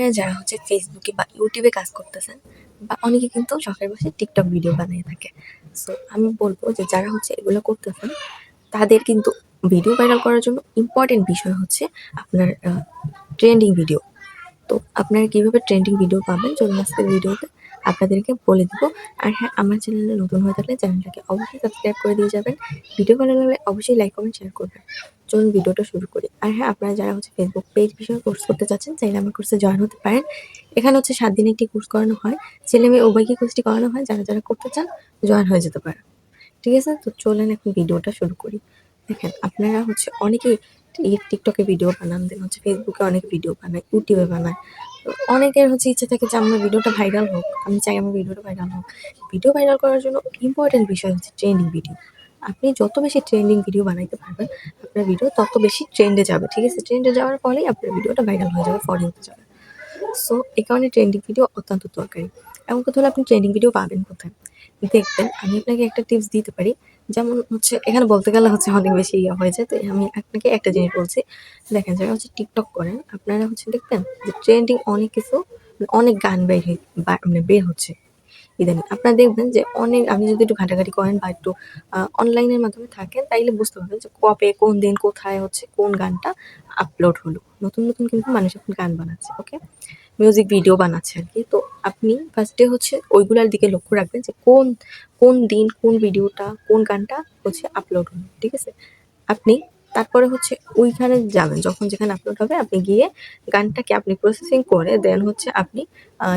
আপনারা যারা হচ্ছে ফেসবুকে বা ইউটিউবে কাজ করতেছেন বা অনেকে কিন্তু শখের বসে টিকটক ভিডিও বানিয়ে থাকে। সো আমি বলবো যে যারা হচ্ছে এগুলো করতেছেন তাদের কিন্তু ভিডিও ভাইরাল করার জন্য ইম্পর্টেন্ট বিষয় হচ্ছে আপনার ট্রেন্ডিং ভিডিও। তো আপনারা কিভাবে ট্রেন্ডিং ভিডিও পাবেন চলুন আজকের ভিডিওতে আপনাদেরকে বলে দিব। আর হ্যাঁ, আমার চ্যানেলে নতুন হয়ে থাকলে চ্যানেলটাকে অবশ্যই সাবস্ক্রাইব করে দিয়ে যাবেন। ভিডিও ভালো লাগলে অবশ্যই লাইক কমেন্ট শেয়ার করবেন। চলুন ভিডিওটা শুরু করি। আর হ্যাঁ, আপনারা যারা হচ্ছে ফেসবুক পেজ বিষয়ে কোর্স করতে চাচ্ছেন চাইলে আমার কোর্সে জয়েন হতে পারেন। এখানে হচ্ছে 7 দিনে একটি কোর্স করানো হয়, ছেলে মেয়ে উভয়কে কোর্সটি করানো হয়। যারা যারা করতে চান জয়েন হয়ে যেতে পারে। ঠিক আছে, তো চলেন এখন ভিডিওটা শুরু করি। দেখেন, আপনারা হচ্ছে অনেকেই এই টিকটকে ভিডিও বানান, দেন হচ্ছে ফেসবুকে অনেক ভিডিও বানায়, ইউটিউবে বানায়। তো অনেকের হচ্ছে ইচ্ছা থাকে যে আমার ভিডিওটা ভাইরাল হোক, আমি চাই আমার ভিডিওটা ভাইরাল হোক। ভিডিও ভাইরাল করার জন্য ইম্পর্টেন্ট বিষয় হচ্ছে ট্রেন্ডিং ভিডিও। আপনি যত বেশি ট্রেন্ডিং ভিডিও বানাইতে পারবেন আপনার ভিডিও তত বেশি ট্রেন্ডে যাবে। ঠিক আছে, ট্রেন্ডে যাওয়ার ফলেই আপনার ভিডিওটা ভাইরাল হয়ে যাবে, ফর হতে যাবে। সো এই কারণে ট্রেন্ডিং ভিডিও অত্যন্ত দরকারি। এমন কথা হলো, আপনি ট্রেন্ডিং ভিডিও পাবেন কোথায়? দেখবেন, আমি আপনাকে একটা টিপস দিতে পারি। যেমন হচ্ছে এখানে বলতে গেলে হচ্ছে অনেক বেশি ইয়ে হয়ে যায়। তো আমি আপনাকে একটা জিনিস বলছি। দেখেন, যারা হচ্ছে টিকটক করেন আপনারা হচ্ছে দেখবেন যে ট্রেন্ডিং অনেক কিছু, অনেক গান মানে বের হচ্ছে ইদানিং। আপনারা দেখবেন যে অনেক, আপনি যদি একটু ঘাটাঘাটি করেন বা একটু অনলাইনের মাধ্যমে থাকেন তাইলে বুঝতে পারবেন যে কবে, কোন দিন, কোথায় হচ্ছে কোন গানটা আপলোড হলো। নতুন, নতুন কিন্তু মানুষ এখন গান বানাচ্ছে। ওকে? মিউজিক ভিডিও বানাচ্ছে আরকি। তো আপনি ফার্স্টে হচ্ছে ওইগুলার দিকে লক্ষ্য রাখবেন যে কোন দিন, কোন ভিডিওটা, কোন গানটা হচ্ছে আপলোড হলো। ঠিক আছে? আপনি তারপরে হচ্ছে ওইখানে যাবেন। যখন যেখানে আপলোড হবে আপনি গিয়ে গানটাকে আপনি প্রসেসিং করে দেন হচ্ছে আপনি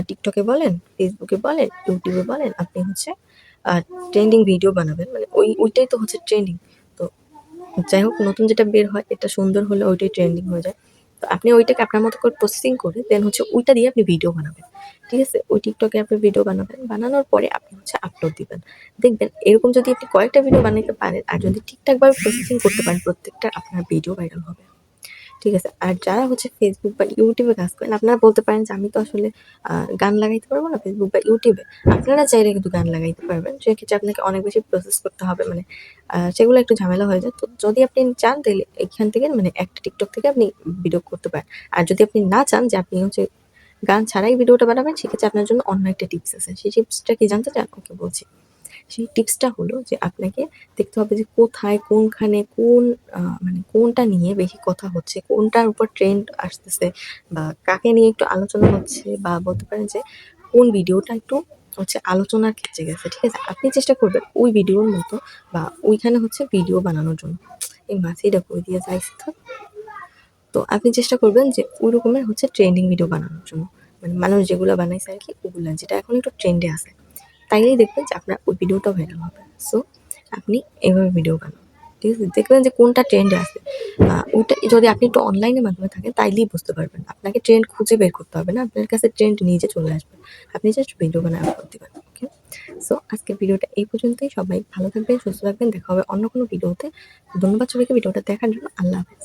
TikTok এ বলেন, Facebook এ বলেন, YouTube এ বলেন, আপনি হচ্ছে আ ট্রেন্ডিং ভিডিও বানাবেন। মানে ওইটাই তো হচ্ছে ট্রেন্ডিং। তো যাই হোক, নতুন যেটা বের হয় এটা সুন্দর হলে ওইটাই ট্রেন্ডিং হয়ে যায়। তো আপনি ওইটাকে আপনার মতো করে প্রসেসিং করে দেন হচ্ছে ওইটা দিয়ে আপনি ভিডিও বানাবেন। ঠিক আছে? ওই টিকটকে আপনি ভিডিও বানাবেন। বানানোর পরে আপনি হচ্ছে আপলোড দিবেন। দেখবেন এরকম যদি আপনি কয়েকটা ভিডিও বানাইতে পারেন আর যদি ঠিকঠাকভাবে প্রসেসিং করতে পারেন, প্রত্যেকটা আপনার ভিডিও ভাইরাল হবে। ঠিক আছে? আর যারা হচ্ছে Facebook বা YouTube এ কাজ করেন, আপনারা বলতে পারেন যে আমি তো আসলে গান লাগাইতে পারবো না Facebook বা YouTube এ। আপনারা চাইলে কিন্তু গান লাগাইতে পারবেন। সেক্ষেত্রে আপনাকে অনেক বেশি প্রসেস করতে হবে। মানে সেগুলো একটু ঝামেলা হয়ে যায়। তো যদি আপনি চান তাইলে এখান থেকে মানে একটা TikTok থেকে আপনি ভিডিও করতে পারেন। আর যদি আপনি না চান যে আপনি হচ্ছে গান ছাড়াই ভিডিওটা বানাবেন, সেক্ষেত্রে আপনার জন্য অন্য একটা টিপস আছে। সেই টিপসটা কি জানতে চান? ওকে, বলছি। সেই টিপসটা হলো যে আপনাকে দেখতে হবে যে কোথায়, কোনখানে, মানে কোনটা নিয়ে বেশি কথা হচ্ছে, কোনটার উপর ট্রেন্ড আসতেছে বা কাকে নিয়ে একটু আলোচনা হচ্ছে, বা বলতে পারেন যে কোন ভিডিওটা একটু হচ্ছে আলোচনার ক্ষেত্রে গেছে। ঠিক আছে? আপনি চেষ্টা করবেন ওই ভিডিওর মতো বা ওইখানে হচ্ছে ভিডিও বানানোর জন্য। এই মাছিটা কই দিয়ে যাইছে তো? তো আপনি চেষ্টা করবেন যে ওই রকমের হচ্ছে ট্রেন্ডিং ভিডিও বানানোর জন্য। মানে মানুষ যেগুলা বানাইছে আরকি ওগুলা, যেটা এখন একটু ট্রেন্ডে আছে। তাইলেই দেখবেন যে আপনার ওই ভিডিওটাও ভাইরাল হবে। সো আপনি এভাবে ভিডিও বানান। ঠিক আছে? দেখবেন যে কোনটা ট্রেন্ডে আছে। ওইটা যদি আপনি একটু অনলাইনের মাধ্যমে থাকেন তাইলেই বুঝতে পারবেন। আপনাকে ট্রেন্ড খুঁজে বের করতে হবে না। আপনার কাছে ট্রেন্ড নিজে চলে আসবে। আপনি জাস্ট ভিডিও বানায় আপলোড দিবেন। ওকে? সো আজকের ভিডিওটা এই পর্যন্তই। সবাই ভালো থাকবেন, সুস্থ থাকবেন। দেখা হবে অন্য কোনো ভিডিওতে। ধন্যবাদ সবাইকে ভিডিওটা দেখার জন্য। আল্লাহ হাফেজ।